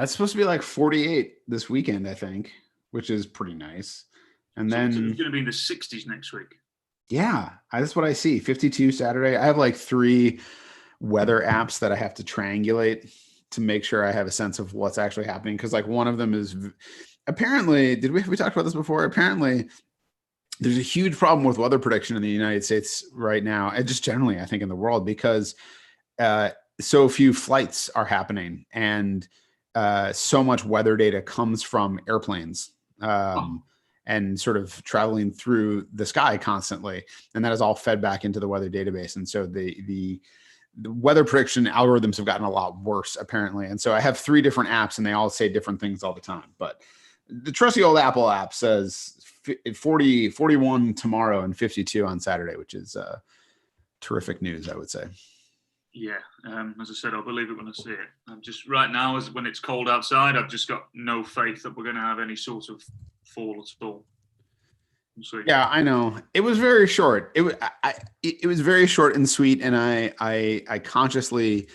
It's supposed to be like 48 this weekend, I think, which is pretty nice. And So then it's going to be in the 60s next week. Yeah, that's what I see. 52 Saturday. I have like 3 weather apps that I have to triangulate to make sure I have a sense of what's actually happening. Because like one of them is apparently, we talked about this before? Apparently, there's a huge problem with weather prediction in the United States right now, and just generally, I think, in the world, because so few flights are happening, and so much weather data comes from airplanes. And sort of traveling through the sky constantly. And that is all fed back into the weather database. And so the weather prediction algorithms have gotten a lot worse, apparently. And so I have 3 different apps, and they all say different things all the time. But the trusty old Apple app says 41 tomorrow and 52 on Saturday, which is terrific news, I would say. Yeah, as I said, I'll believe it when I see it. I'm just right now, as when it's cold outside, I've just got no faith that we're going to have any sort of fall at all. Yeah, I know. It was very short. It was very short and sweet, and I consciously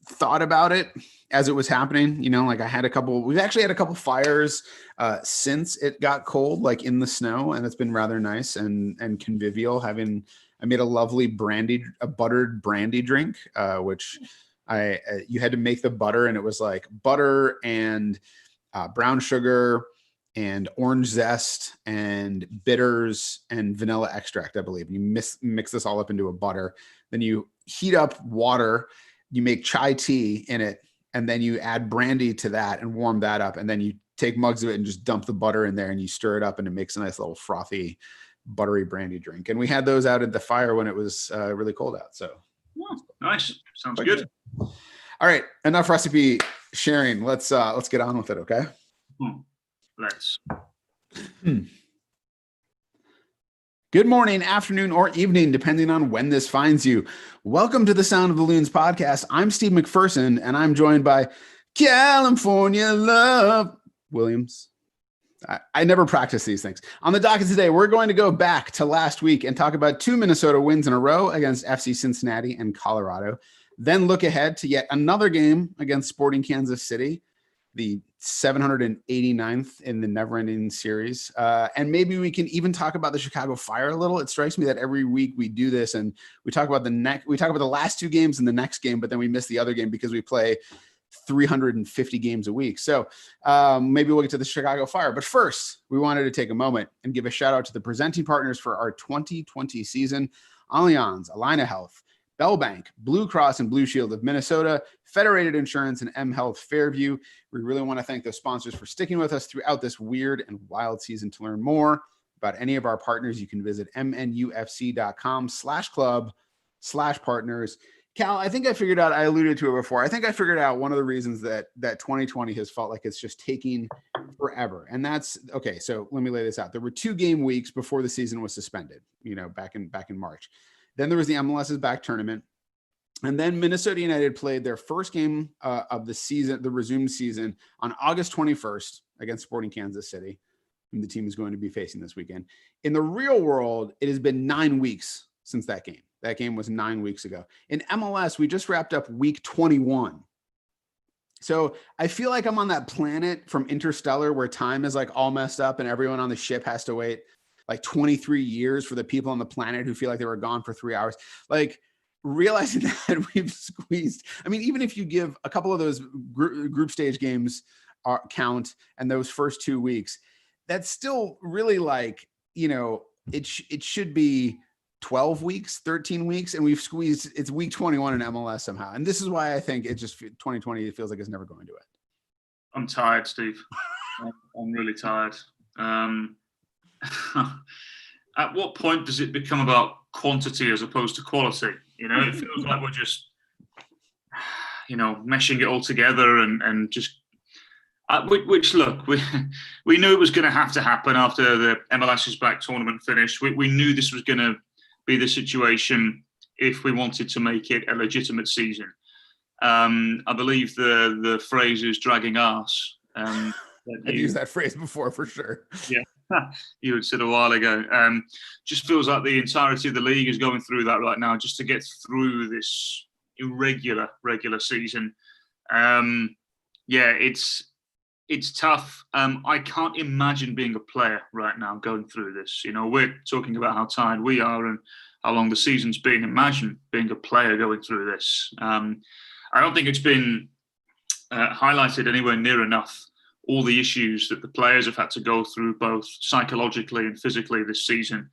thought about it as it was happening. You know, like we've actually had a couple fires since it got cold, like in the snow, and it's been rather nice and convivial. I made a lovely buttered brandy drink, which you had to make the butter, and it was like butter and brown sugar and orange zest and bitters and vanilla extract, I believe. You mix this all up into a butter. Then you heat up water, you make chai tea in it, and then you add brandy to that and warm that up. And then you take mugs of it and just dump the butter in there, and you stir it up, and it makes a nice little frothy, buttery brandy drink. And we had those out at the fire when it was really cold out. So nice. Sounds good. All right. Enough recipe sharing. Let's get on with it. Okay. Let's. Good morning, afternoon, or evening, depending on when this finds you. Welcome to the Sound of the Loons podcast. I'm Steve McPherson, and I'm joined by California Love Williams. I never practice these things. On the docket today, we're going to go back to last week and talk about 2 Minnesota wins in a row against FC Cincinnati and Colorado. Then look ahead to yet another game against Sporting Kansas City, the 789th in the never-ending series. And maybe we can even talk about the Chicago Fire a little. It strikes me that every week we do this and we talk about the last 2 games in the next game, but then we miss the other game because we play 350 games a week. So maybe we'll get to the Chicago Fire. But first, we wanted to take a moment and give a shout out to the presenting partners for our 2020 season: Allianz, Allina Health, Bell Bank, Blue Cross and Blue Shield of Minnesota, Federated Insurance, and M Health Fairview. We really want to thank those sponsors for sticking with us throughout this weird and wild season. To learn more about any of our partners, you can visit mnufc.com/club/partners. Cal, I think I figured out, I alluded to it before, I think I figured out one of the reasons that 2020 has felt like it's just taking forever. And that's, okay, so let me lay this out. There were 2 game weeks before the season was suspended, back in March. Then there was the MLS's back tournament. And then Minnesota United played their first game of the season, the resumed season, on August 21st against Sporting Kansas City, whom the team is going to be facing this weekend. In the real world, it has been 9 weeks since that game. That game was 9 weeks ago. In MLS, we just wrapped up week 21. So I feel like I'm on that planet from Interstellar where time is like all messed up and everyone on the ship has to wait like 23 years for the people on the planet who feel like they were gone for 3 hours. Like, realizing that we've squeezed, I mean, even if you give a couple of those group stage games count and those first 2 weeks, that's still really like, it should be 12 weeks, 13 weeks, and we've squeezed, it's week 21 in MLS somehow. And this is why I think 2020, it feels like it's never going to end. I'm tired, Steve. I'm really tired. At what point does it become about quantity as opposed to quality? It feels like we're just, meshing it all together and just, which look, we knew it was going to have to happen after the MLS's back tournament finished. We knew this was going to be the situation if we wanted to make it a legitimate season. I believe the phrase is dragging arse. I've used that phrase before for sure. Yeah. You had said a while ago. Just feels like the entirety of the league is going through that right now, just to get through this regular season. Yeah, it's tough. I can't imagine being a player right now going through this. We're talking about how tired we are and how long the season's been. Imagine being a player going through this. I don't think it's been highlighted anywhere near enough, all the issues that the players have had to go through, both psychologically and physically this season,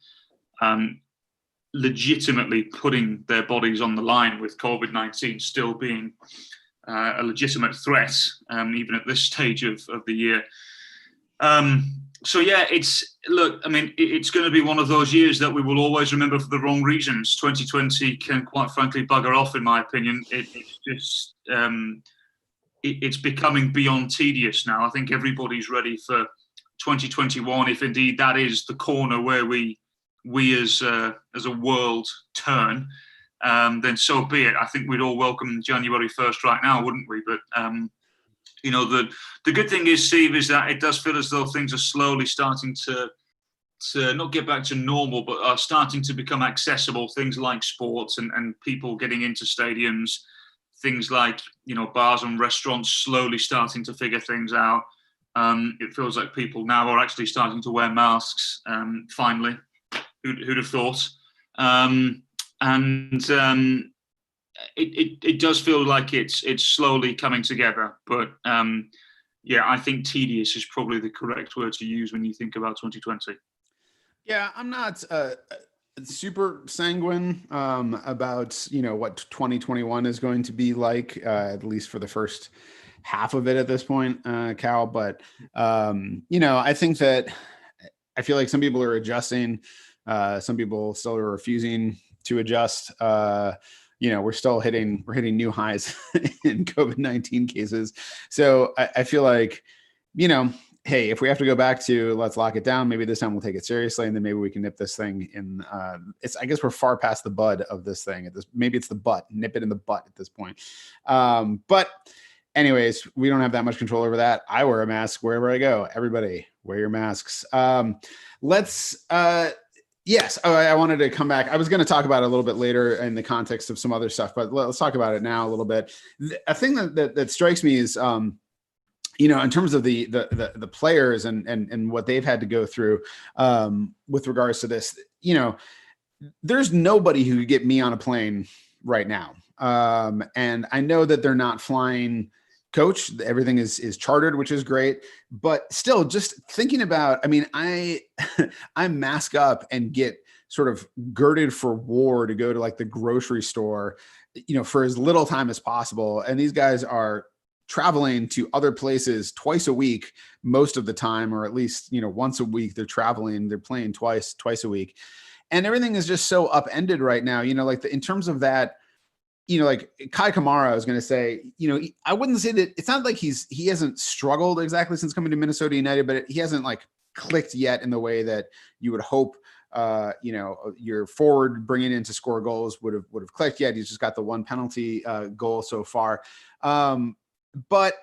legitimately putting their bodies on the line with COVID-19 still being a legitimate threat, even at this stage of the year. So yeah, it's going to be one of those years that we will always remember for the wrong reasons. 2020 can quite frankly bugger off, in my opinion. It's becoming beyond tedious now. I think everybody's ready for 2021, if indeed that is the corner where we as a world turn. Then so be it. I think we'd all welcome January 1st right now, wouldn't we? But the good thing is, Steve, is that it does feel as though things are slowly starting to not get back to normal, but are starting to become accessible. Things like sports and people getting into stadiums, things like bars and restaurants slowly starting to figure things out. It feels like people now are actually starting to wear masks. Finally, who'd have thought? It does feel like it's slowly coming together, but I think tedious is probably the correct word to use when you think about 2020. Yeah, I'm not super sanguine about what 2021 is going to be like, at least for the first half of it at this point, Cal. But I think that I feel like some people are adjusting, some people still are refusing to adjust. We're still hitting new highs in COVID-19 cases. So I feel like, hey, if we have to go back to let's lock it down, maybe this time we'll take it seriously, and then maybe we can nip this thing in. I guess we're far past the bud of this thing. Maybe it's the butt, nip it in the butt at this point. But anyways, we don't have that much control over that. I wear a mask wherever I go. Everybody wear your masks. Yes. I wanted to come back. I was going to talk about it a little bit later in the context of some other stuff, but let's talk about it now a little bit. A thing that strikes me is, in terms of the players and what they've had to go through with regards to this, there's nobody who could get me on a plane right now. And I know that they're not flying coach. Everything is chartered, which is great, but still just thinking about, I mask up and get sort of girded for war to go to like the grocery store, for as little time as possible. And these guys are traveling to other places twice a week, most of the time, or at least, once a week they're traveling, they're playing twice a week. And everything is just so upended right now, in terms of that, like Kai Kamara, I was going to say, I wouldn't say that it's not like he hasn't struggled exactly since coming to Minnesota United, but he hasn't like clicked yet in the way that you would hope, your forward bringing in to score goals would have clicked yet. He's just got the one penalty goal so far. But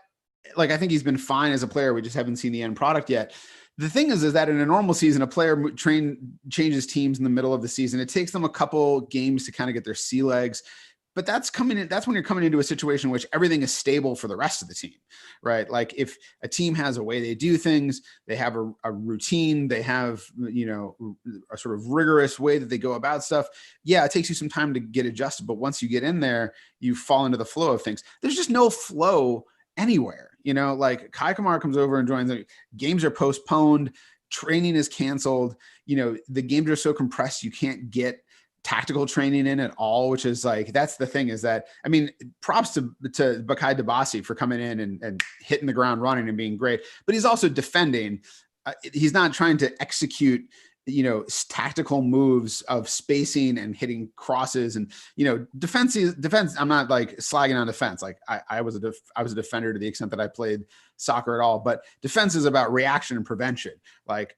like, I think he's been fine as a player. We just haven't seen the end product yet. The thing is that in a normal season, a player changes teams in the middle of the season. It takes them a couple games to kind of get their sea legs. But that's when you're coming into a situation in which everything is stable for the rest of the team, right? Like if a team has a way they do things, they have a routine, they have, a sort of rigorous way that they go about stuff. Yeah, it takes you some time to get adjusted, but once you get in there, you fall into the flow of things. There's just no flow anywhere, like Kai Kamara comes over and joins. The games are postponed, training is canceled. The games are so compressed, you can't get tactical training in at all, which is like, that's the thing is that, props to Bakaye Dabasi for coming in and hitting the ground running and being great, but he's also defending. He's not trying to execute, tactical moves of spacing and hitting crosses and, defense. I'm not like slagging on defense. Like I was a defender to the extent that I played soccer at all, but defense is about reaction and prevention. Like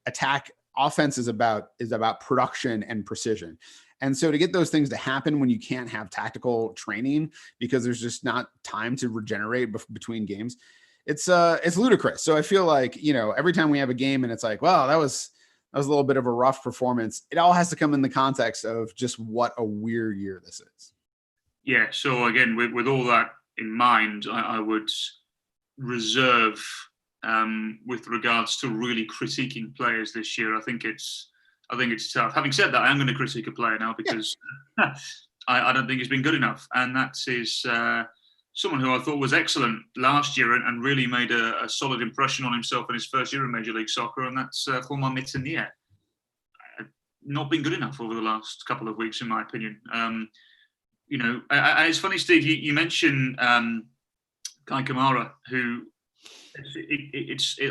offense is about production and precision. And so to get those things to happen when you can't have tactical training because there's just not time to regenerate between games, it's ludicrous. So I feel like, every time we have a game and it's like, well, that was a little bit of a rough performance. It all has to come in the context of just what a weird year this is. Yeah. So again, with all that in mind, I would reserve with regards to really critiquing players this year. I think it's tough. Having said that, I am going to critique a player now because I don't think he's been good enough, and that is someone who I thought was excellent last year and really made a solid impression on himself in his first year in Major League Soccer, and that's Hassani Datsun. Not been good enough over the last couple of weeks, in my opinion. It's funny, Steve, you mentioned Guy Kamara, who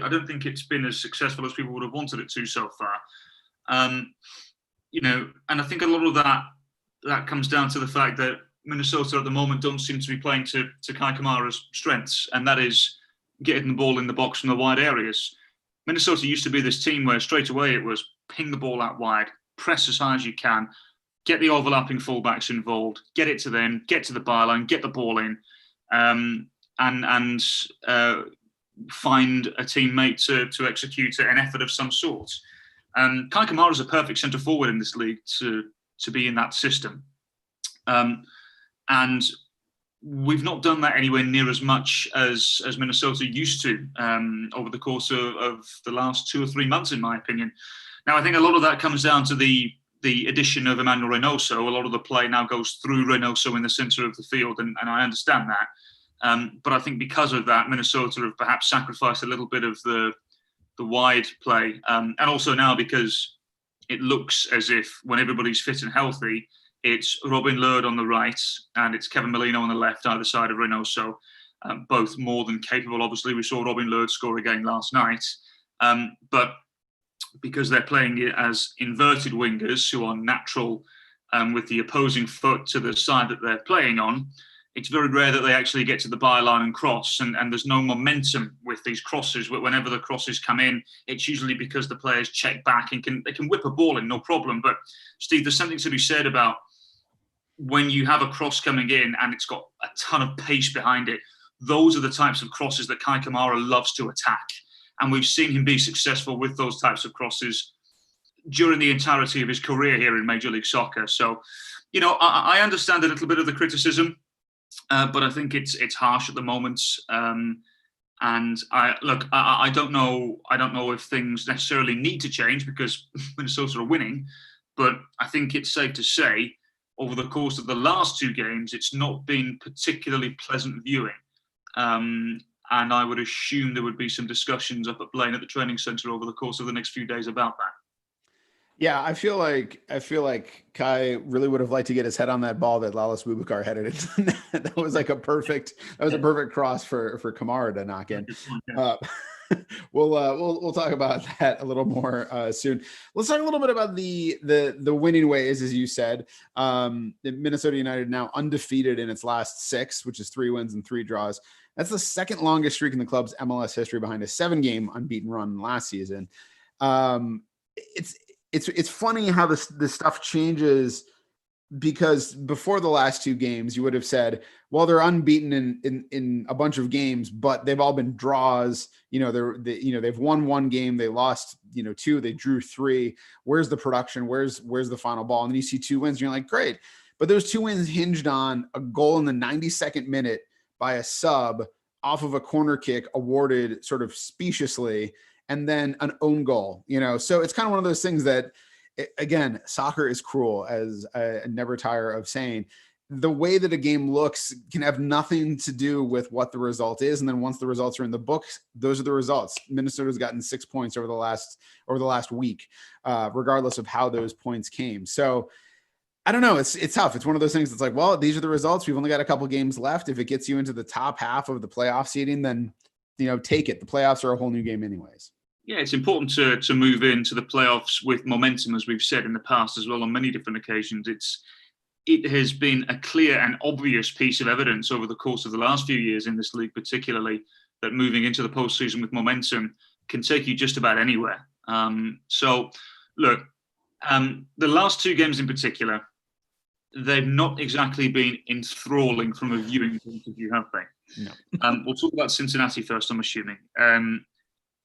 I don't think it's been as successful as people would have wanted it to so far. And I think a lot of that comes down to the fact that Minnesota at the moment don't seem to be playing to Kai Kamara's strengths, and that is getting the ball in the box from the wide areas. Minnesota used to be this team where straight away it was ping the ball out wide, press as high as you can, get the overlapping fullbacks involved, get it to them, get to the byline, get the ball in, and find a teammate to execute an effort of some sort. Kai Kamara is a perfect centre forward in this league to be in that system. And we've not done that anywhere near as much as Minnesota used to over the course of the last 2 or 3 months, in my opinion. Now, I think a lot of that comes down to the addition of Emmanuel Reynoso. A lot of the play now goes through Reynoso in the centre of the field, and I understand that. But I think because of that, Minnesota have perhaps sacrificed a little bit of the wide play. And also now because it looks as if when everybody's fit and healthy, it's Robin Lod on the right and it's Kevin Molino on the left, either side of Reynoso, both more than capable. Obviously, we saw Robin Lod score again last night. But because they're playing it as inverted wingers who are natural with the opposing foot to the side that they're playing on, it's very rare that they actually get to the byline and cross, and there's no momentum with these crosses. Whenever the crosses come in, it's usually because the players check back and they can whip a ball in, no problem. But Steve, there's something to be said about when you have a cross coming in and it's got a ton of pace behind it. Those are the types of crosses that Kai Kamara loves to attack, and we've seen him be successful with those types of crosses during the entirety of his career here in Major League Soccer. So, I understand a little bit of the criticism. But I think it's harsh at the moment, and I don't know if things necessarily need to change because Minnesota are winning, but I think it's safe to say over the course of the last 2 games, it's not been particularly pleasant viewing, and I would assume there would be some discussions up at Blaine at the training centre over the course of the next few days about that. Yeah, I feel like Kai really would have liked to get his head on that ball that Lalas Bubakar headed into. That was a perfect cross for Kamara to knock in. We'll talk about that a little more soon. Let's talk a little bit about the winning ways, as you said. Minnesota United now undefeated in its last 6, which is 3 wins and 3 draws. That's the second longest streak in the club's MLS history, behind a 7-game unbeaten run last season. It's funny how this stuff changes, because before the last 2 games, you would have said, well, they're unbeaten in a bunch of games, but they've all been draws. They've won 1 game, they lost 2, they drew 3. Where's the production? Where's the final ball? And then you see 2 wins, and you're like, great. But those 2 wins hinged on a goal in the 92nd minute by a sub off of a corner kick awarded sort of speciously, and then an own goal, So it's kind of one of those things that, again, soccer is cruel, as I never tire of saying. The way that a game looks can have nothing to do with what the result is. And then once the results are in the books, those are the results. Minnesota's gotten 6 points over the last week, regardless of how those points came. So I don't know. It's tough. It's one of those things that's like, well, these are the results. We've only got a couple games left. If it gets you into the top half of the playoff seeding, then, take it. The playoffs are a whole new game anyways. Yeah, it's important to move into the playoffs with momentum, as we've said in the past as well on many different occasions. It has been a clear and obvious piece of evidence over the course of the last few years in this league, particularly, that moving into the postseason with momentum can take you just about anywhere. The last 2 games in particular, they've not exactly been enthralling from a viewing point of view, have they? No. We'll talk about Cincinnati first, I'm assuming.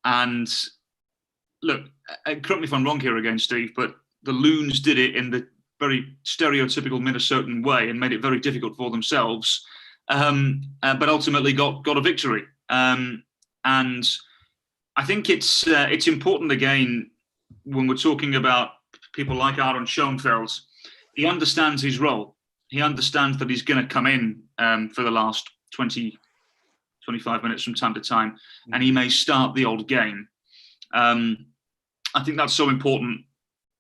And look, correct me if I'm wrong here again, Steve, but the Loons did it in the very stereotypical Minnesotan way and made it very difficult for themselves, but ultimately got a victory. And I think it's important, again, when we're talking about people like Aaron Schoenfeld. He understands his role. He understands that he's going to come in for the last 20, 25 minutes from time to time, and he may start the old game. I think that's so important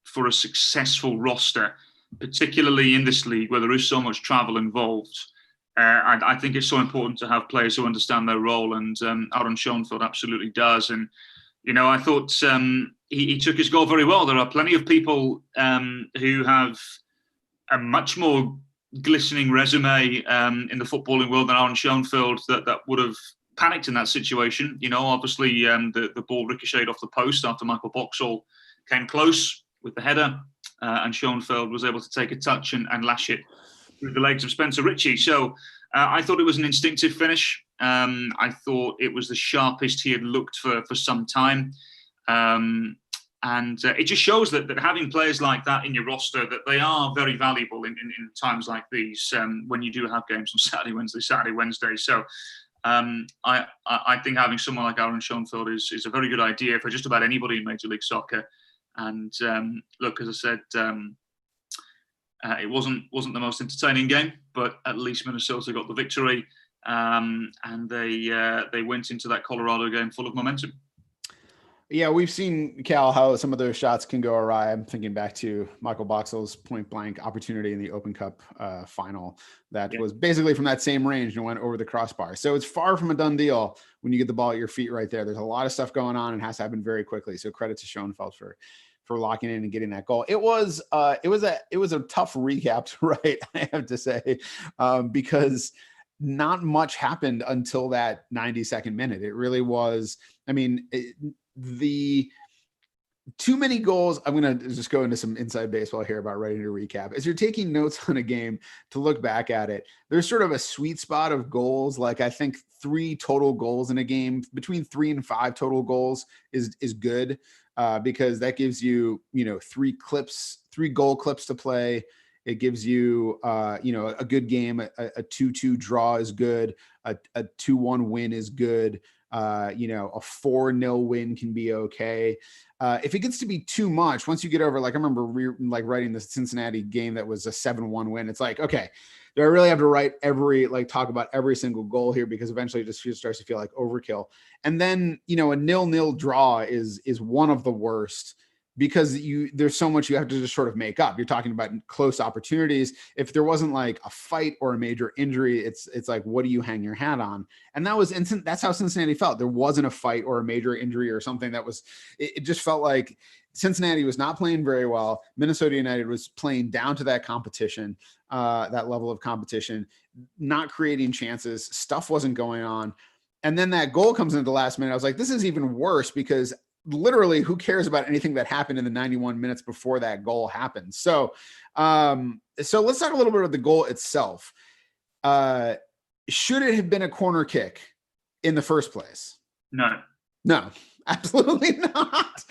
for a successful roster, particularly in this league where there is so much travel involved. I think it's so important to have players who understand their role, and Aaron Schoenfeld absolutely does. And, I thought he took his goal very well. There are plenty of people who have a much more glistening resume in the footballing world than Aaron Schoenfeld that would have panicked in that situation. Obviously the ball ricocheted off the post after Michael Boxall came close with the header, and Schoenfeld was able to take a touch and lash it through the legs of Spencer Ritchie. So I thought it was an instinctive finish. I thought it was the sharpest he had looked for some time. And it just shows that having players like that in your roster, that they are very valuable in times like these, when you do have games on Saturday, Wednesday. So I think having someone like Aaron Schoenfeld is a very good idea for just about anybody in Major League Soccer. And look, as I said, it wasn't the most entertaining game, but at least Minnesota got the victory, and they went into that Colorado game full of momentum. Yeah, we've seen, Cal, how some of those shots can go awry. I'm thinking back to Michael Boxall's point-blank opportunity in the Open Cup final that was basically from that same range and went over the crossbar. So it's far from a done deal when you get the ball at your feet right there. There's a lot of stuff going on and has to happen very quickly. So credit to Schoenfeld for locking in and getting that goal. It was a tough recap to write, I have to say, because not much happened until that 92nd minute. It really was. I mean, the too many goals. I'm going to just go into some inside baseball here about writing a recap. As you're taking notes on a game to look back at it, there's sort of a sweet spot of goals. Like, I think 3 total goals in a game, between 3 and 5 total goals is good, because that gives you, 3 goal clips to play. It gives you, a good game. A 2-2 draw is good. A 2-1 win is good. A 4-0 win can be okay. If it gets to be too much, once you get over, like, I remember writing the Cincinnati game that was a 7-1 win. It's like, okay, do I really have to talk about every single goal here? Because eventually it just starts to feel like overkill. And then, a 0-0 draw is one of the worst, because there's so much you have to just sort of make up. You're talking about close opportunities. If there wasn't like a fight or a major injury, it's like, what do you hang your hat on? And that's how Cincinnati felt. There wasn't a fight or a major injury or something it just felt like Cincinnati was not playing very well. Minnesota United was playing down to that competition, that level of competition, not creating chances. Stuff wasn't going on. And then that goal comes into the last minute. I was like, this is even worse, because literally, who cares about anything that happened in the 91 minutes before that goal happened? So let's talk a little bit about the goal itself. Should it have been a corner kick in the first place? No, absolutely not.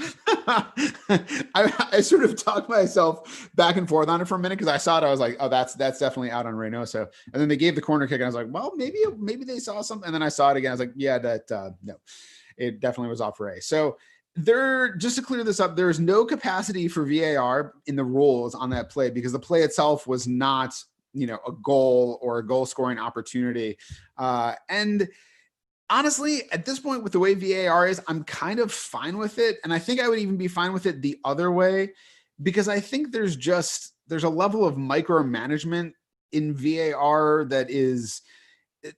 I sort of talked myself back and forth on it for a minute, because I saw it. I was like, oh, that's definitely out on Reynoso. And then they gave the corner kick, and I was like, well, maybe they saw something. And then I saw it again. I was like, yeah, no, it definitely was off Ray. So just to clear this up, there's no capacity for VAR in the rules on that play, because the play itself was not, a goal or a goal scoring opportunity. And honestly, at this point, with the way VAR is, I'm kind of fine with it. And I think I would even be fine with it the other way, because I think there's a level of micromanagement in VAR that is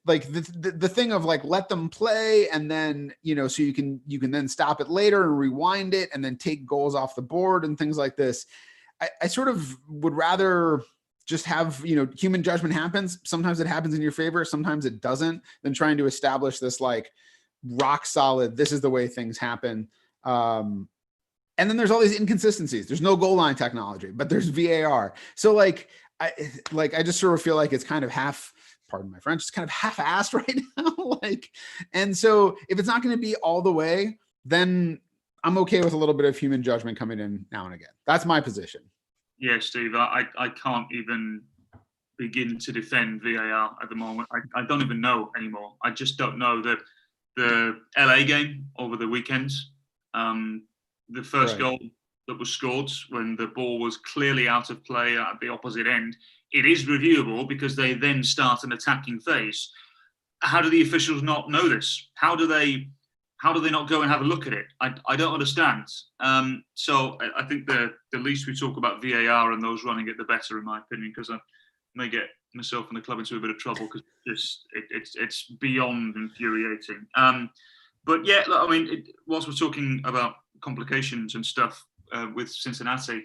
like the thing of like, let them play, and then, so you can then stop it later and rewind it and then take goals off the board and things like this. I sort of would rather just have, human judgment happens. Sometimes it happens in your favor, sometimes it doesn't, than trying to establish this like rock solid, this is the way things happen. And then there's all these inconsistencies. There's no goal line technology, but there's VAR. So I just sort of feel like it's kind of pardon my French, it's kind of half-assed right now. And so if it's not going to be all the way, then I'm okay with a little bit of human judgment coming in now and again. That's my position. Yeah, Steve, I can't even begin to defend VAR at the moment. I don't even know anymore. I just don't know. the LA game over the weekend. The first goal that was scored when the ball was clearly out of play at the opposite end, it is reviewable because they then start an attacking phase. How do the officials not know this? How do they not go and have a look at it? I don't understand. So I think the least we talk about VAR and those running it, the better, in my opinion, because I may get myself and the club into a bit of trouble because it's beyond infuriating. But yeah, look, I mean, whilst we're talking about complications and stuff with Cincinnati,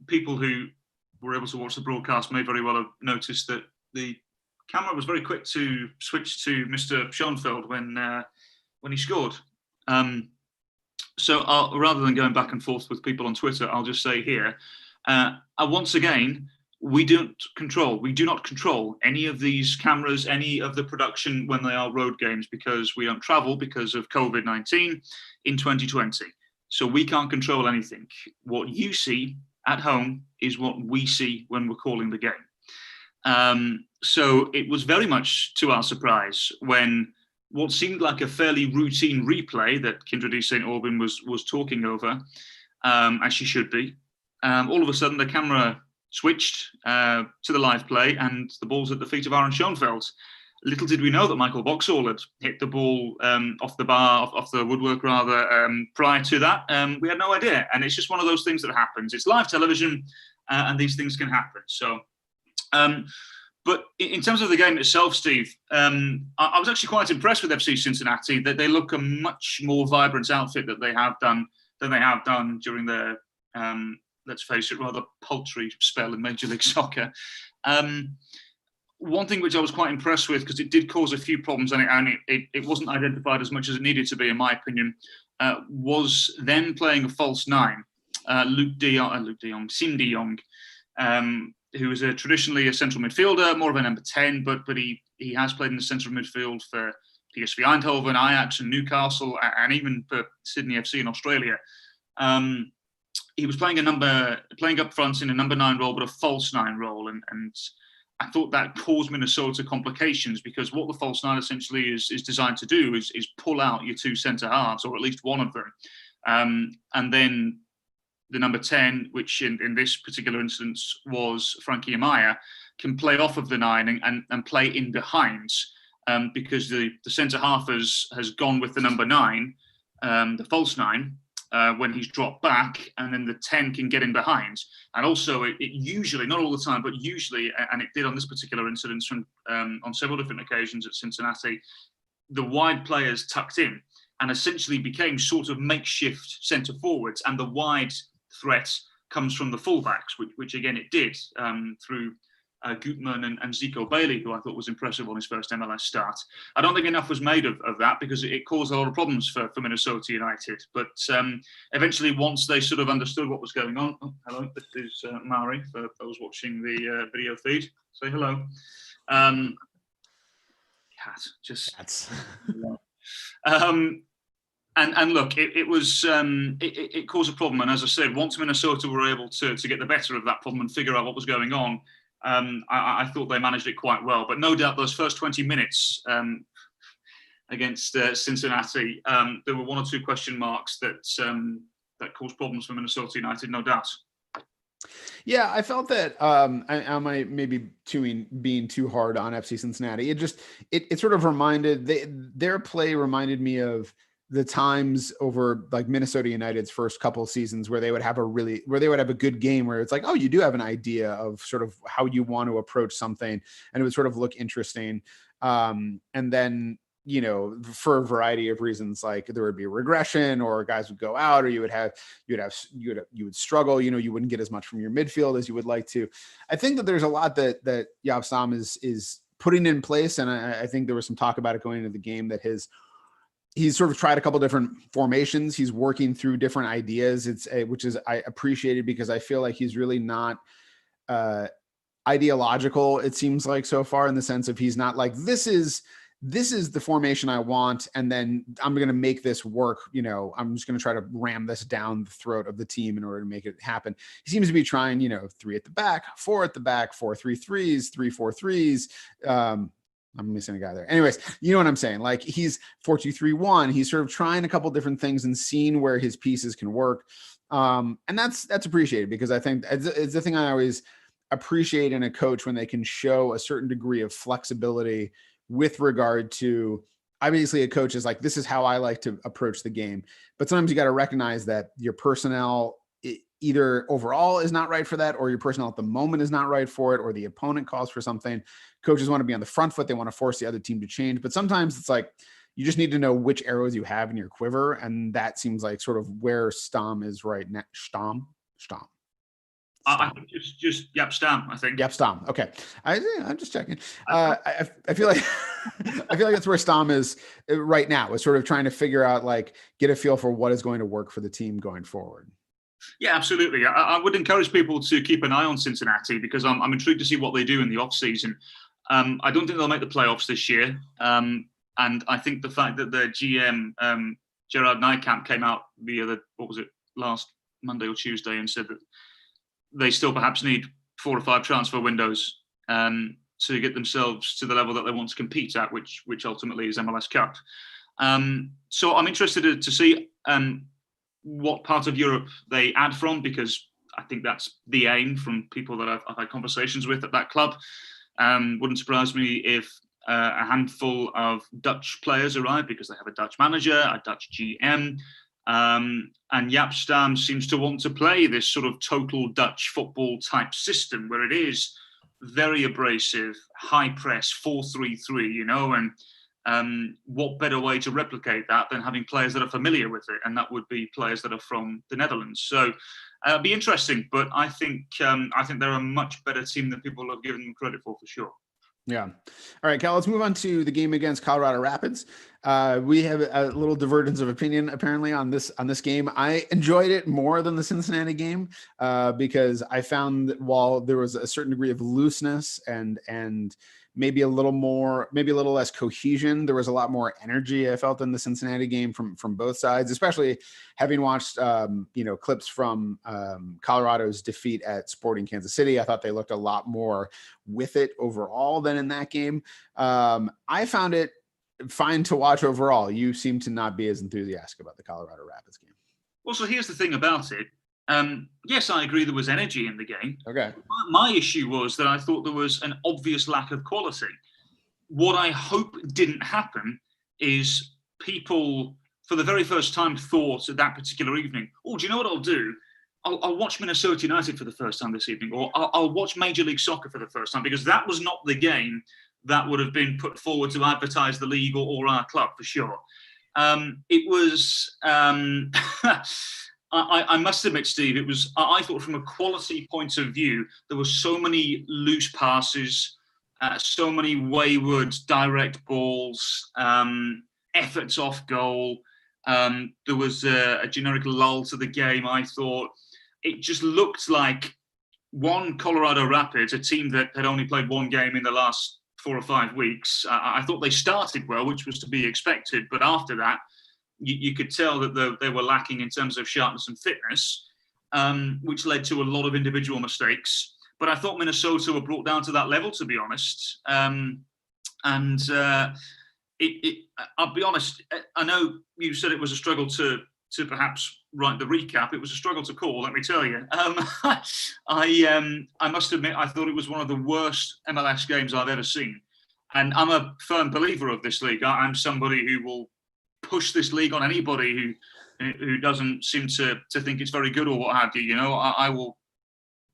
people who were able to watch the broadcast may very well have noticed that the camera was very quick to switch to Mr. Schoenfeld when he scored. So rather than going back and forth with people on Twitter, I'll just say here, once again, we do not control any of these cameras, any of the production when they are road games, because we don't travel because of COVID-19 in 2020. So we can't control anything. What you see at home is what we see when we're calling the game. So it was very much to our surprise when what seemed like a fairly routine replay that Kindred de St. Aubin was talking over, as she should be, all of a sudden the camera switched to the live play and the ball's at the feet of Aaron Schoenfeld. Little did we know that Michael Boxall had hit the ball off the woodwork rather, prior to that. We had no idea. And it's just one of those things that happens. It's live television and these things can happen. So, but in terms of the game itself, Steve, I was actually quite impressed with FC Cincinnati, that they look a much more vibrant outfit than they have done during their, let's face it, rather paltry spell in Major League Soccer. One thing which I was quite impressed with, because it did cause a few problems and it wasn't identified as much as it needed to be, in my opinion, was them playing a false nine. Sim De Jong, who is traditionally a central midfielder, more of a number 10, but he has played in the central midfield for PSV Eindhoven, Ajax and Newcastle, and even for Sydney FC in Australia. He was playing up front in a number 9 role, but a false 9 role, and I thought that caused Minnesota complications, because what the false 9 essentially is designed to do is pull out your 2 centre halves, or at least one of them, and then the number 10, which in this particular instance was Frankie Amaya, can play off of the 9 and play in behind, because the centre half has gone with the number 9, the false 9, when he's dropped back, and then the 10 can get in behind. And also it usually, not all the time, but usually, and it did on this particular incident on several different occasions at Cincinnati, the wide players tucked in and essentially became sort of makeshift centre forwards, and the wide threat comes from the fullbacks, which again it did through Gutman and Zico Bailey, who I thought was impressive on his first MLS start. I don't think enough was made of that, because it caused a lot of problems for Minnesota United. But eventually, once they sort of understood what was going on, hello, this is Mari, for those watching the video feed. Say hello. Cat, just cats. And look, it caused a problem. And as I said, once Minnesota were able to get the better of that problem and figure out what was going on, I thought they managed it quite well. But no doubt those first 20 minutes against Cincinnati, there were 1 or 2 question marks that caused problems for Minnesota United, no doubt. Yeah, I felt that I might maybe being too hard on FC Cincinnati. It sort of their play reminded me of the times over like Minnesota United's first couple of seasons where they would have a good game where it's like, oh, you do have an idea of sort of how you want to approach something, and it would sort of look interesting. And then, you know, for a variety of reasons, like there would be a regression, or guys would go out, or you would struggle, you know, you wouldn't get as much from your midfield as you would like to. I think that there's a lot that Jaap Stam is putting in place. And I think there was some talk about it going into the game, that he's sort of tried a couple different formations. He's working through different ideas. Which is I appreciated, because I feel like he's really not ideological, it seems like, so far, in the sense of he's not like, this is the formation I want, and then I'm going to make this work. You know, I'm just going to try to ram this down the throat of the team in order to make it happen. He seems to be trying, you know, 3 at the back, 4 at the back, 4-3-3s, 3-4-3s, I'm missing a guy there. Anyways, you know what I'm saying? Like he's 4-2-3-1. He's sort of trying a couple different things and seeing where his pieces can work. And that's appreciated, because I think it's the thing I always appreciate in a coach, when they can show a certain degree of flexibility with regard to, obviously a coach is like, this is how I like to approach the game. But sometimes you got to recognize that your personnel either overall is not right for that, or your personnel at the moment is not right for it, or the opponent calls for something. Coaches want to be on the front foot. They want to force the other team to change. But sometimes it's like, you just need to know which arrows you have in your quiver. And that seems like sort of where Stam is right now. Stam. I think just Yep Stam, I think. Yep, Stam. Okay. I'm just checking. I feel like that's where Stam is right now, is sort of trying to figure out, like, get a feel for what is going to work for the team going forward. Yeah, absolutely. I would encourage people to keep an eye on Cincinnati, because I'm intrigued to see what they do in the off season. I don't think they'll make the playoffs this year. And I think the fact that the GM, Gerard Nijkamp, came out last Monday or Tuesday, and said that they still perhaps need 4 or 5 transfer windows to get themselves to the level that they want to compete at, which ultimately is MLS Cup. So I'm interested to see what part of Europe they add from, because I think that's the aim from people that I've had conversations with at that club. Wouldn't surprise me if a handful of Dutch players arrive, because they have a Dutch manager, a Dutch GM. And Jaap Stam seems to want to play this sort of total Dutch football type system, where it is very abrasive, high press, 4-3-3, you know, and what better way to replicate that than having players that are familiar with it, and that would be players that are from the Netherlands. So it'll be interesting, but I think they're a much better team than people have given them credit for sure. Yeah. All right, Cal, let's move on to the game against Colorado Rapids. We have a little divergence of opinion apparently on this game. I enjoyed it more than the Cincinnati game because I found that while there was a certain degree of looseness and maybe a little less cohesion, there was a lot more energy I felt in the Cincinnati game from both sides, especially having watched clips from Colorado's defeat at Sporting Kansas City. I thought they looked a lot more with it overall than in that game. I found it fine to watch overall. You seem to not be as enthusiastic about the Colorado Rapids game. Well, so here's the thing about it. Yes, I agree there was energy in the game. Okay. My issue was that I thought there was an obvious lack of quality. What I hope didn't happen is people, for the very first time, thought at that particular evening, oh, do you know what I'll do? I'll watch Minnesota United for the first time this evening, or I'll watch Major League Soccer for the first time, because that was not the game that would have been put forward to advertise the league or our club, for sure. It was... I must admit, Steve, I thought from a quality point of view, there were so many loose passes, so many wayward direct balls, efforts off goal. There was a generic lull to the game, I thought. It just looked like Colorado Rapids, a team that had only played one game in the last 4 or 5 weeks. I thought they started well, which was to be expected, but after that, you could tell that they were lacking in terms of sharpness and fitness, which led to a lot of individual mistakes. But I thought Minnesota were brought down to that level, to be honest. I'll be honest, I know you said it was a struggle to perhaps write the recap. It was a struggle to call, let me tell you. I must admit, I thought it was one of the worst MLS games I've ever seen. And I'm a firm believer of this league. I'm somebody who will push this league on anybody who doesn't seem to think it's very good or what have you. You know, I will,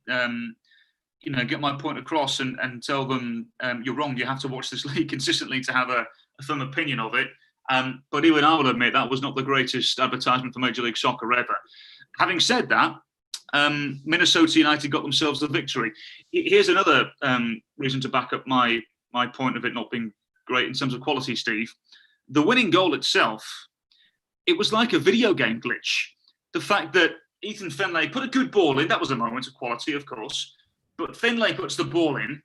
get my point across and tell them you're wrong. You have to watch this league consistently to have a firm opinion of it. But even I will admit that was not the greatest advertisement for Major League Soccer ever. Having said that, Minnesota United got themselves the victory. Here's another reason to back up my point of it not being great in terms of quality, Steve. The winning goal itself, it was like a video game glitch. The fact that Ethan Finlay put a good ball in, that was a moment of quality, of course, but Finlay puts the ball in,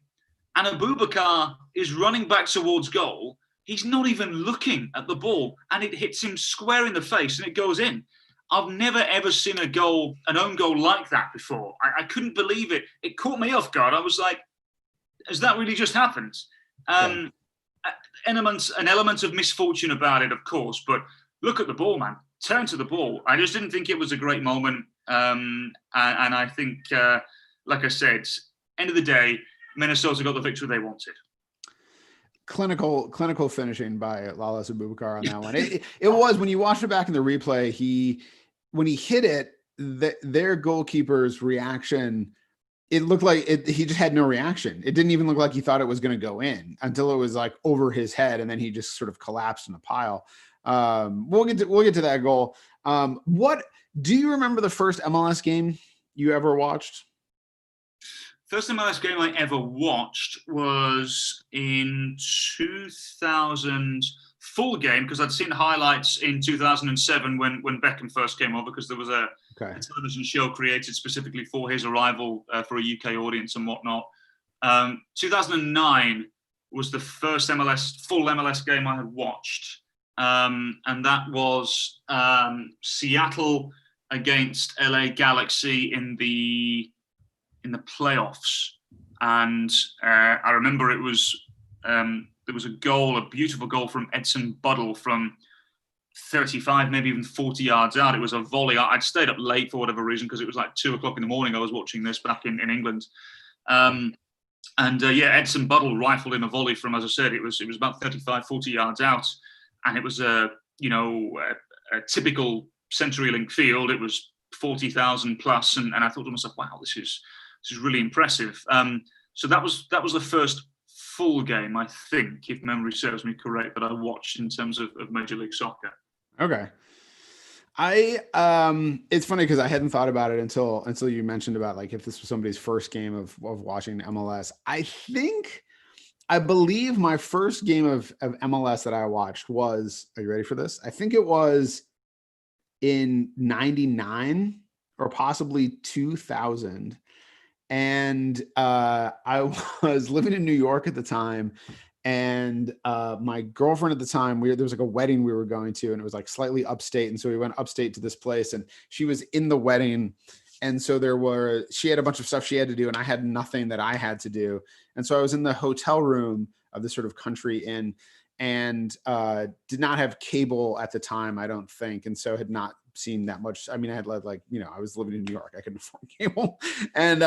and Abubakar is running back towards goal. He's not even looking at the ball, and it hits him square in the face, and it goes in. I've never, ever seen an own goal like that before. I couldn't believe it. It caught me off guard. I was like, has that really just happened? Yeah. an element of misfortune about it, of course, but look at the ball, man. Turn to the ball. I just didn't think it was a great moment. And I think, like I said, end of the day, Minnesota got the victory they wanted. Clinical finishing by Lalas Abubakar on that one. It was, when you watch it back in the replay, when he hit it, their goalkeeper's reaction, it looked like he just had no reaction. It didn't even look like he thought it was going to go in until it was like over his head, and then he just sort of collapsed in a pile. We'll get to that goal. What do you remember the first MLS game you ever watched? First MLS game I ever watched was in 2000, full game, because I'd seen highlights in 2007 when Beckham first came over, because there was a television show created specifically for his arrival for a UK audience and whatnot. 2009 was the first full MLS game I had watched. And that was Seattle against LA Galaxy in the playoffs. And I remember it was there was a beautiful goal from Edson Buddle from 35, maybe even 40 yards out. It was a volley. I'd stayed up late for whatever reason, because it was like 2:00 in the morning. I was watching this back in England. Edson Buddle rifled in a volley from, as I said, it was about 35, 40 yards out. And it was a typical CenturyLink field. It was 40,000 plus. And I thought to myself, wow, this is really impressive. So that was the first full game, I think, if memory serves me correct, that I watched in terms of Major League Soccer. Okay. It's funny because I hadn't thought about it until you mentioned about, like, if this was somebody's first game of watching MLS. I believe my first game of MLS that I watched was, are you ready for this? I think it was in 99 or possibly 2000. And I was living in New York at the time, and my girlfriend at the time, there was like a wedding we were going to, and it was like slightly upstate. And so we went upstate to this place, and she was in the wedding. And so she had a bunch of stuff she had to do, and I had nothing that I had to do. And so I was in the hotel room of this sort of country inn, and did not have cable at the time, I don't think. And so had not seen that much. I mean, I had I was living in New York. I couldn't afford cable. And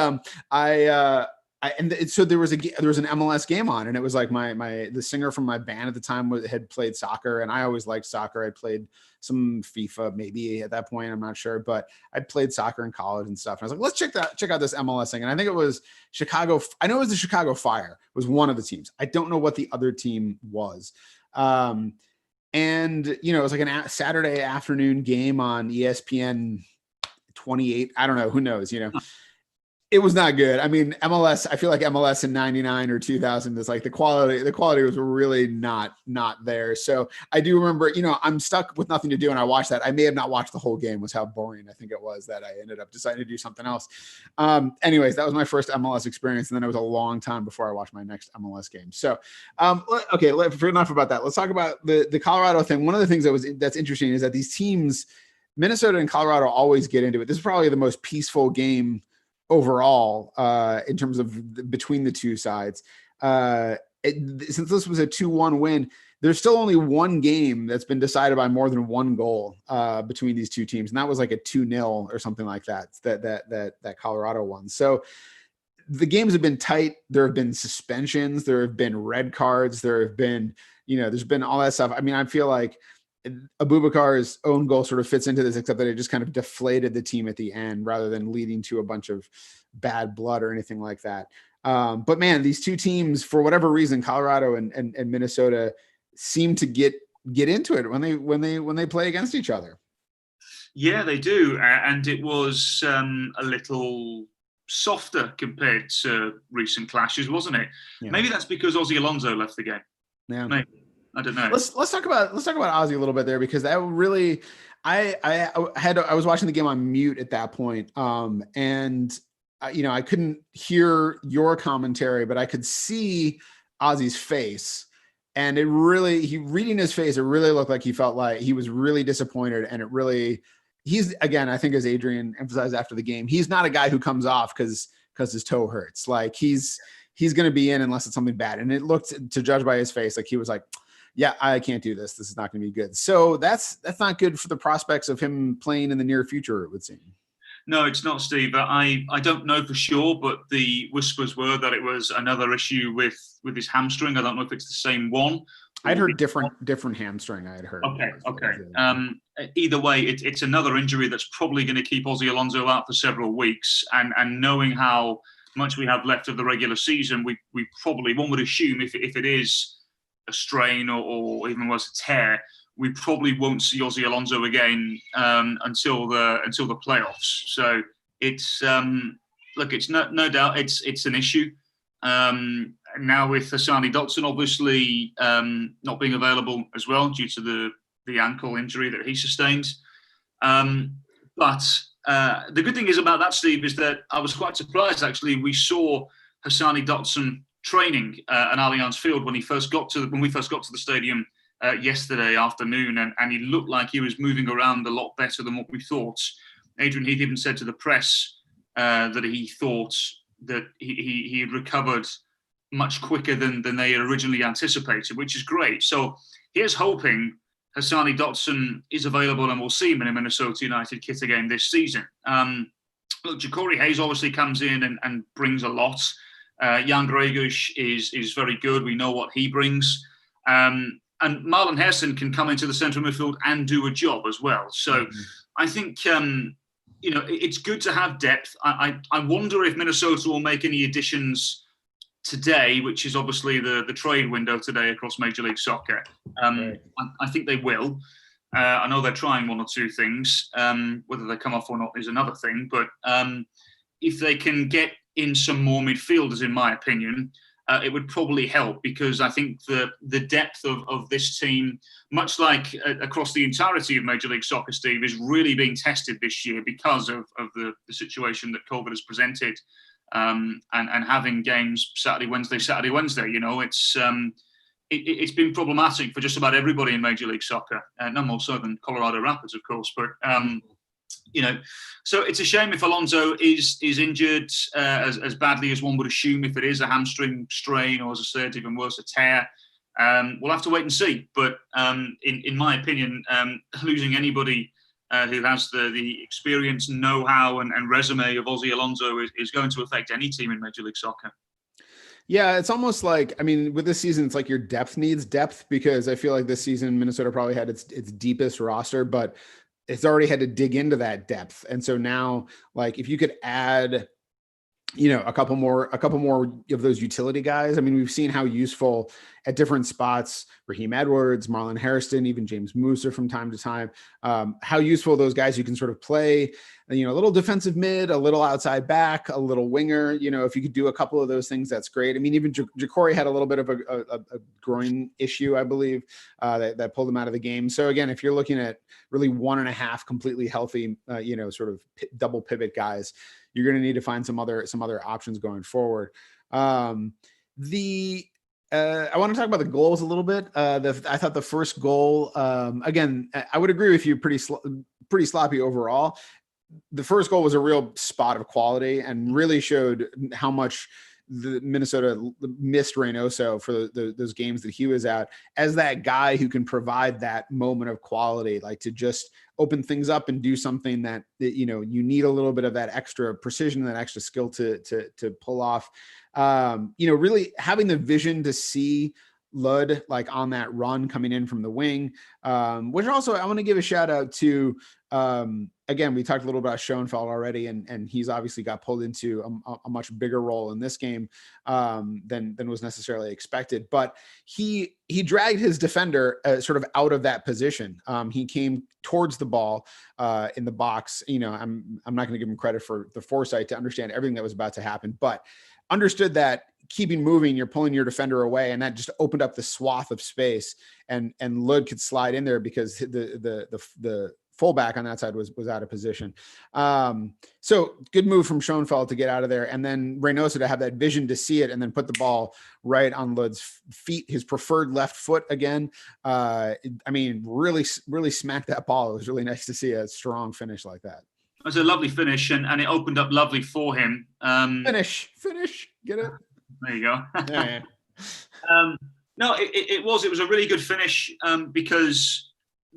so there was an MLS game on, and it was like the singer from my band at the time had played soccer, and I always liked soccer. I played some FIFA maybe at that point, I'm not sure, but I played soccer in college and stuff. And I was like, let's check out this MLS thing. And I think it was Chicago. I know it was the Chicago Fire was one of the teams. I don't know what the other team was. And it was like a Saturday afternoon game on ESPN 28. I don't know, who knows, It was not good. I mean, MLS, I feel like MLS in 99 or 2000 is like the quality was really not there. So I do remember, I'm stuck with nothing to do, and I watched that. I may have not watched the whole game, was how boring I think it was that I ended up deciding to do something else. Anyways, that was my first MLS experience. And then it was a long time before I watched my next MLS game. So, okay, enough about that. Let's talk about the Colorado thing. One of the things that's interesting is that these teams, Minnesota and Colorado, always get into it. This is probably the most peaceful game overall, in terms of between the two sides. Since this was a 2-1 win, there's still only one game that's been decided by more than one goal between these two teams, and that was like a 2-0 or something like that Colorado won. So the games have been tight. There have been suspensions. There have been red cards. There have been, there's been all that stuff. I mean, I feel like Abubakar's own goal sort of fits into this, except that it just kind of deflated the team at the end rather than leading to a bunch of bad blood or anything like that. But man, these two teams, for whatever reason, Colorado and Minnesota, seem to get into it when they play against each other. Yeah, they do. And it was a little softer compared to recent clashes, wasn't it? Yeah. Maybe that's because Ozzy Alonso left the game. Yeah. Maybe. I don't know. Let's talk about Ozzy a little bit there, because that really, I was watching the game on mute at that point, and I couldn't hear your commentary, but I could see Ozzy's face, and reading his face, it really looked like he felt like he was really disappointed, and he's again, I think, as Adrian emphasized after the game, he's not a guy who comes off because his toe hurts. Like he's he's going to be in unless it's something bad. And it looked, to judge by his face, like he was like, yeah, I can't do this. This is not going to be good. So that's not good for the prospects of him playing in the near future, it would seem. No, it's not, Steve. I don't know for sure, but the whispers were that it was another issue with his hamstring. I don't know if it's the same one. I'd heard different hamstring. I had heard. Okay. Either way, it's another injury that's probably going to keep Ozzy Alonso out for several weeks. And knowing how much we have left of the regular season, we probably, one would assume, if it is a strain or even worse, a tear, we probably won't see Ozzy Alonso again until the playoffs. So it's it's no doubt it's an issue. Now with Hassani Datsun obviously not being available as well due to the ankle injury that he sustained. But the good thing is about that, Steve, is that I was quite surprised actually. We saw Hassani Datsun training at Allianz Field when we first got to the stadium yesterday afternoon, and he looked like he was moving around a lot better than what we thought. Adrian Heath even said to the press that he thought that he had recovered much quicker than they had originally anticipated, which is great. So here's hoping Hassani Datsun is available and we'll see him in a Minnesota United kit again this season. Look, Jacori Hayes obviously comes in and brings a lot. Jan Gregus is very good. We know what he brings. And Marlon Hairston can come into the central midfield and do a job as well. So I think, it's good to have depth. I wonder if Minnesota will make any additions today, which is obviously the trade window today across Major League Soccer. I think they will. I know they're trying one or two things. Whether they come off or not is another thing. But if they can get in some more midfielders, in my opinion, it would probably help, because I think the depth of this team, much like across the entirety of Major League Soccer, Steve, is really being tested this year because of the situation that COVID has presented, and having games Saturday, Wednesday. It's been problematic for just about everybody in Major League Soccer. No more so than Colorado Rapids, of course, but. So it's a shame if Alonso is injured as badly as one would assume. If it is a hamstring strain, or as I said, even worse, a tear, we'll have to wait and see. But in my opinion, losing anybody who has the experience, know-how, and resume of Ozzy Alonso is going to affect any team in Major League Soccer. Yeah, it's almost like, with this season, it's like your depth needs depth, because I feel like this season Minnesota probably had its deepest roster, but it's already had to dig into that depth. And so now, like, if you could add, a couple more of those utility guys. We've seen how useful at different spots, Raheem Edwards, Marlon Hairston, even James Musa from time to time, how useful those guys you can sort of play, a little defensive mid, a little outside back, a little winger. If you could do a couple of those things, that's great. Even Jacori had a little bit of a groin issue, I believe, that pulled him out of the game. So again, if you're looking at really 1.5 completely healthy, sort of double pivot guys, you're going to need to find some other options going forward. I want to talk about the goals a little bit. I thought the first goal, again, I would agree with you, pretty sloppy overall. The first goal was a real spot of quality and really showed how much the Minnesota missed Reynoso for those games that he was at, as that guy who can provide that moment of quality, like to just open things up and do something that you need a little bit of that extra precision, that extra skill to pull off. Really having the vision to see Lud like on that run coming in from the wing, which also I want to give a shout out to. Again, we talked a little about Schoenfeld already, and he's obviously got pulled into a much bigger role in this game than was necessarily expected. But he dragged his defender sort of out of that position. He came towards the ball in the box. I'm not going to give him credit for the foresight to understand everything that was about to happen, but understood that keeping moving, you're pulling your defender away, and that just opened up the swath of space, and Lud could slide in there because the fullback on that side was out of position. So good move from Schoenfeld to get out of there. And then Reynoso to have that vision to see it and then put the ball right on Lud's feet, his preferred left foot again. Really smacked that ball. It was really nice to see a strong finish like that. It was a lovely finish, and it opened up lovely for him. Finish, get it? There you go. Yeah. No, it was a really good finish because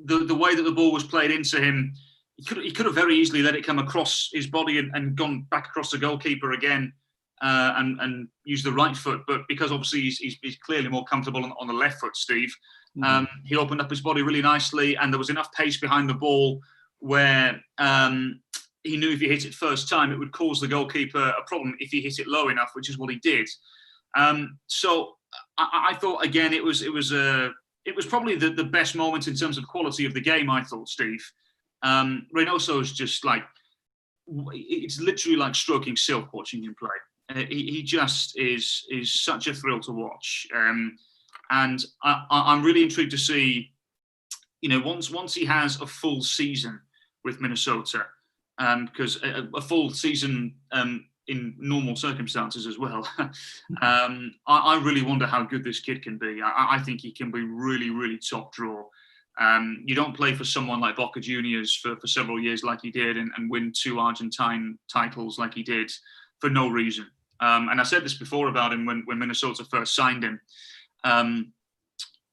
the way that the ball was played into him, he could have very easily let it come across his body and gone back across the goalkeeper again and used the right foot. But because obviously he's clearly more comfortable on the left foot, Steve, he opened up his body really nicely, and there was enough pace behind the ball where he knew if he hit it first time, it would cause the goalkeeper a problem if he hit it low enough, which is what he did. So I thought, again, it was probably the best moment in terms of quality of the game, I thought, Steve. Reynoso is just like, it's literally like stroking silk watching him play. He just is such a thrill to watch. And I'm really intrigued to see, once he has a full season with Minnesota, because a full season in normal circumstances as well, I really wonder how good this kid can be. I think he can be really, really top draw. You don't play for someone like Boca Juniors for several years like he did and win 2 Argentine titles like he did for no reason. And I said this before about him when Minnesota first signed him.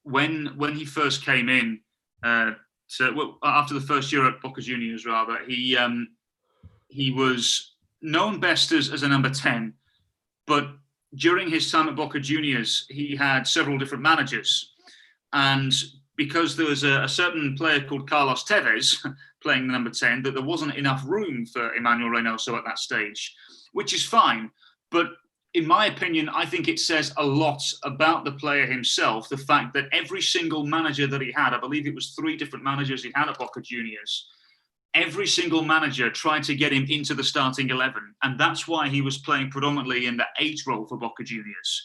When he first came in, after the first year at Boca Juniors, rather, he was known best as a number 10, but during his time at Boca Juniors, he had several different managers. And because there was a certain player called Carlos Tevez playing the number 10, that there wasn't enough room for Emmanuel Reynoso at that stage, which is fine. But in my opinion, I think it says a lot about the player himself, the fact that every single manager that he had, I believe it was 3 different managers he had at Boca Juniors, every single manager tried to get him into the starting 11. And that's why he was playing predominantly in the 8 role for Boca Juniors.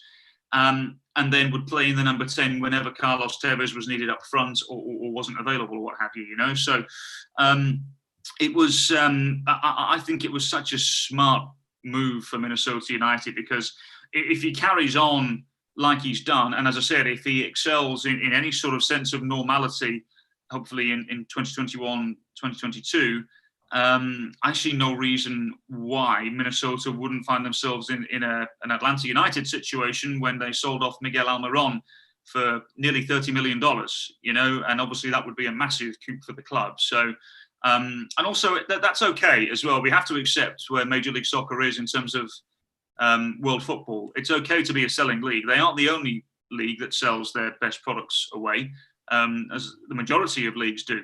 And then would play in the number 10 whenever Carlos Tevez was needed up front or wasn't available or what have you, So it was, I think it was such a smart move for Minnesota United, because if he carries on like he's done, and as I said, if he excels in any sort of sense of normality, hopefully in 2021, 2022, I see no reason why Minnesota wouldn't find themselves in an Atlanta United situation when they sold off Miguel Almiron for nearly $30 million, and obviously that would be a massive coup for the club. So, and also that's okay as well. We have to accept where Major League Soccer is in terms of world football. It's okay to be a selling league. They aren't the only league that sells their best products away, as the majority of leagues do.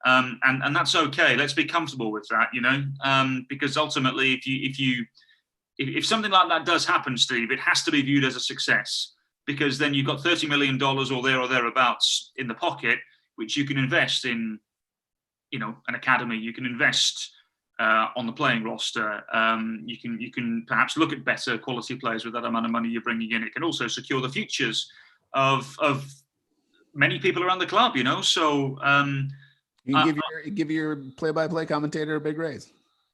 And that's okay. Let's be comfortable with that, because ultimately, if something like that does happen, Steve, it has to be viewed as a success, because then you've got $30 million or thereabouts in the pocket, which you can invest in, an academy. You can invest on the playing roster. You can perhaps look at better quality players with that amount of money you're bringing in. It can also secure the futures of many people around the club, So. You give your play-by-play commentator a big raise.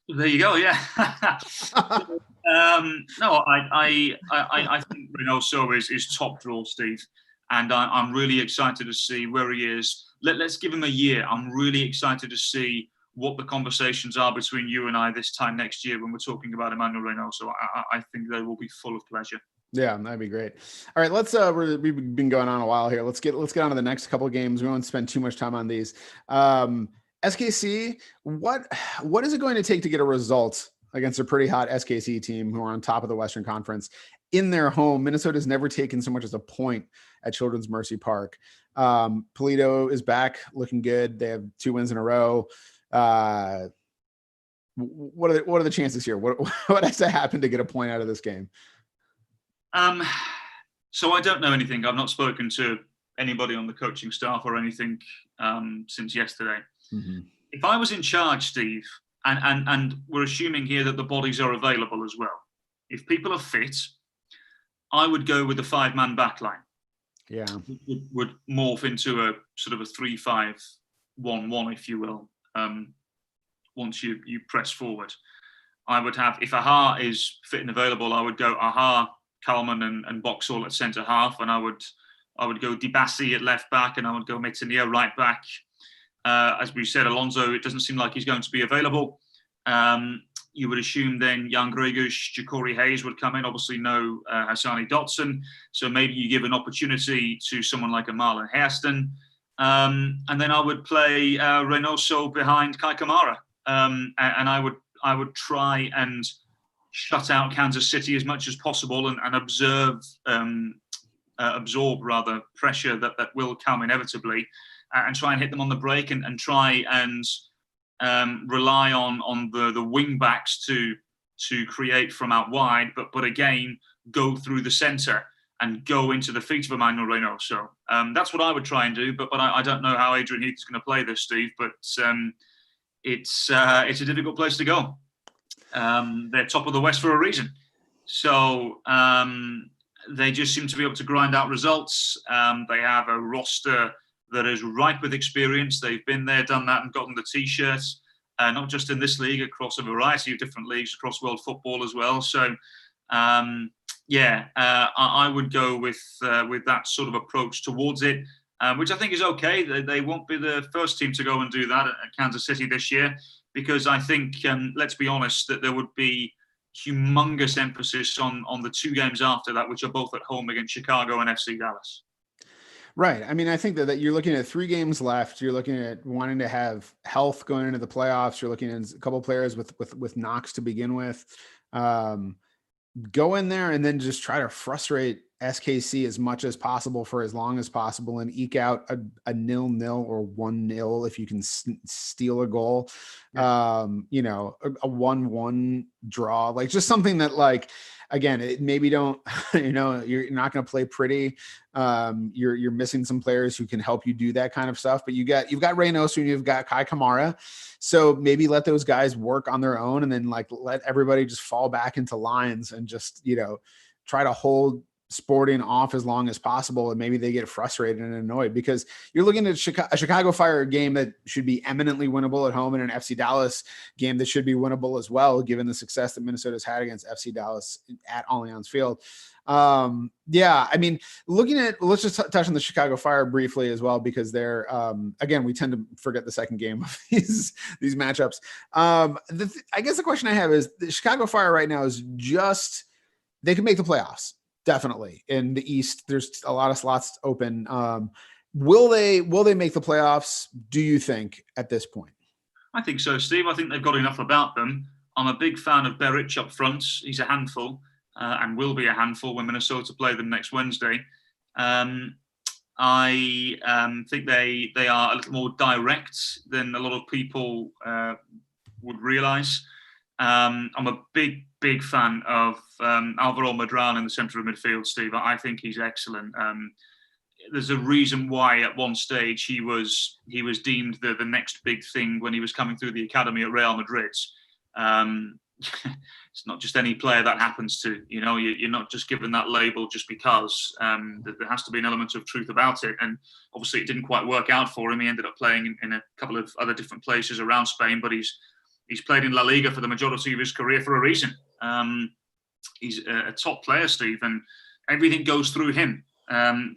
There you go. Yeah. No, I think Reynoso is top draw, Steve, and I'm really excited to see where he is. Let's give him a year. I'm really excited to see what the conversations are between you and I this time next year when we're talking about Emmanuel Reynoso. I think they will be full of pleasure. Yeah, that'd be great. All right, let's we've been going on a while here. Let's get on to the next couple of games. We won't spend too much time on these. SKC, what is it going to take to get a result against a pretty hot SKC team who are on top of the Western Conference in their home? Minnesota's never taken so much as a point at Children's Mercy Park. Polito is back looking good. They have 2 wins in a row. What are the chances here? What has to happen to get a point out of this game? So I don't know anything. I've not spoken to anybody on the coaching staff or anything since yesterday. Mm-hmm. If I was in charge, Steve, and we're assuming here that the bodies are available as well, if people are fit, I would go with the 5-man backline. Yeah. It would morph into a sort of a 3-5-1-1, if you will, once you press forward. I would have, if Aha is fit and available, I would go Aha, Kalman and Boxall at centre half, and I would go Dibasi at left back, and I would go Metanio right back. As we said, Alonso, it doesn't seem like he's going to be available. You would assume then Jan Gregus, Ja'Cory Hayes would come in. Obviously, no Hassani Datsun. So maybe you give an opportunity to someone like a Marlon Hairston. And then I would play Reynoso behind Kai Kamara. And I would try and shut out Kansas City as much as possible and absorb rather pressure that will come inevitably, and try and hit them on the break and try and rely on the wing backs to create from out wide, but again go through the centre and go into the feet of Emmanuel Reynoso. That's what I would try and do, but I don't know how Adrian Heath is going to play this, Steve. But it's a difficult place to go. They're top of the West for a reason, so they just seem to be able to grind out results. They have a roster that is ripe with experience. They've been there, done that, and gotten the T-shirts, not just in this league, across a variety of different leagues across world football as well. So, I would go with that sort of approach towards it, which I think is okay. They won't be the first team to go and do that at Kansas City this year, because I think, let's be honest, that there would be humongous emphasis on the two games after that, which are both at home against Chicago and FC Dallas. Right. I mean, I think that you're looking at 3 games left. You're looking at wanting to have health going into the playoffs. You're looking at a couple of players with knocks to begin with. Go in there and then just try to frustrate SKC as much as possible for as long as possible and eke out a 0-0 or 1-0 if you can steal a goal. A 1-1 draw, like just something that, like, again, it maybe don't, you're not going to play pretty. You're missing some players who can help you do that kind of stuff, but you've got Reynoso and you've got Kai Kamara. So maybe let those guys work on their own and then let everybody just fall back into lines and just, try to hold Sporting off as long as possible. And maybe they get frustrated and annoyed, because you're looking at a Chicago Fire game that should be eminently winnable at home and an FC Dallas game that should be winnable as well, given the success that Minnesota's had against FC Dallas at Allianz Field. I mean, let's just touch on the Chicago Fire briefly as well, because they're, again, we tend to forget the second game of these matchups. I guess the question I have is, the Chicago Fire right now is just, they can make the playoffs. Definitely. In the East, there's a lot of slots open. Will they make the playoffs, do you think, at this point? I think so, Steve. I think they've got enough about them. I'm a big fan of Beric up front. He's a handful, and will be a handful when Minnesota play them next Wednesday. I think they are a little more direct than a lot of people would realise. I'm a big fan of Alvaro Modran in the centre of midfield, Steve. I think he's excellent. There's a reason why at one stage he was deemed the next big thing when he was coming through the academy at Real Madrid. It's not just any player that happens to. You're not just given that label just because. There has to be an element of truth about it. And obviously it didn't quite work out for him. He ended up playing in a couple of other different places around Spain, but he's played in La Liga for the majority of his career for a reason. He's a top player, Steve, and everything goes through him.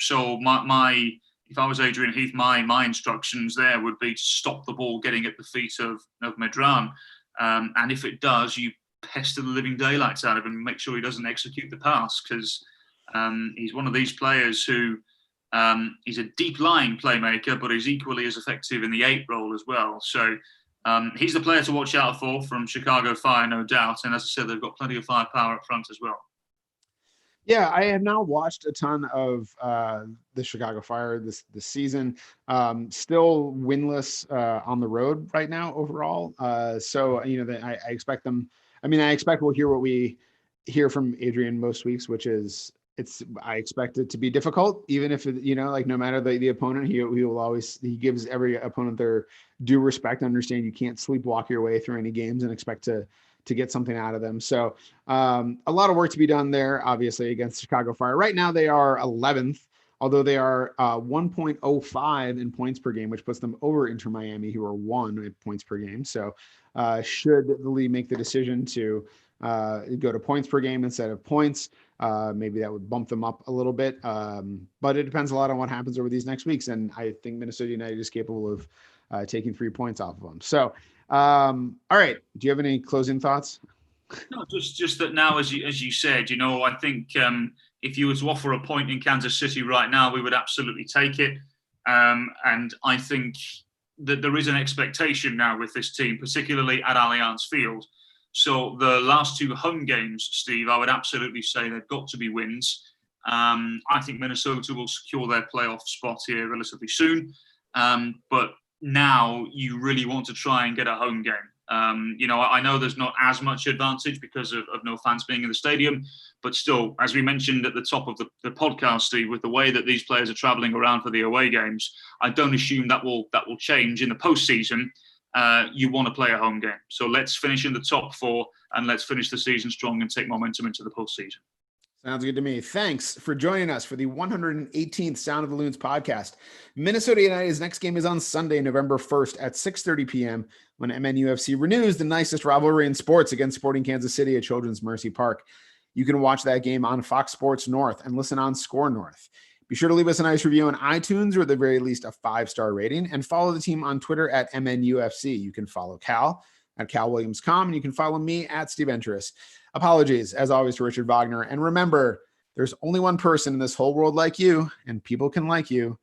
So if I was Adrian Heath, my instructions there would be to stop the ball getting at the feet of Medran. And if it does, you pester the living daylights out of him and make sure he doesn't execute the pass, because he's one of these players who he's a deep-lying playmaker, but he's equally as effective in the 8 role as well. So he's the player to watch out for from Chicago Fire, no doubt. And as I said, they've got plenty of firepower up front as well. Yeah, I have now watched a ton of the Chicago Fire this season. Still winless on the road right now overall. So I expect them. I mean, I expect we'll hear what we hear from Adrian most weeks, which is I expect it to be difficult, even if no matter the opponent, he will always, he gives every opponent their due respect. Understand you can't sleepwalk your way through any games and expect to get something out of them. So a lot of work to be done there, obviously, against Chicago Fire. Right now they are 11th, although they are 1.05 in points per game, which puts them over Inter Miami, who are 1 points per game. So should the league make the decision to go to points per game instead of points, maybe that would bump them up a little bit. But it depends a lot on what happens over these next weeks. And I think Minnesota United is capable of taking 3 points off of them. So All right. Do you have any closing thoughts? No, just that now, as you said, I think if you were to offer a point in Kansas City right now, we would absolutely take it. And I think that there is an expectation now with this team, particularly at Allianz Field. So the last 2 home games, Steve, I would absolutely say they've got to be wins. I think Minnesota will secure their playoff spot here relatively soon. But now you really want to try and get a home game. I know there's not as much advantage because of no fans being in the stadium, but still, as we mentioned at the top of the podcast, Steve, with the way that these players are traveling around for the away games, I don't assume that will change in the postseason. You want to play a home game. So let's finish in the top 4 and let's finish the season strong and take momentum into the postseason. Sounds good to me. Thanks for joining us for the 118th Sound of the Loons podcast. Minnesota United's next game is on Sunday, November 1st at 6:30 p.m. when MNUFC renews the nicest rivalry in sports against Sporting Kansas City at Children's Mercy Park. You can watch that game on Fox Sports North and listen on Score North. Be sure to leave us a nice review on iTunes or at the very least a 5-star rating, and follow the team on Twitter at MNUFC. You can follow Cal at CalWilliams.com, and you can follow me at Steve Entris. Apologies, as always, to Richard Wagner. And remember, there's only one person in this whole world like you, and people can like you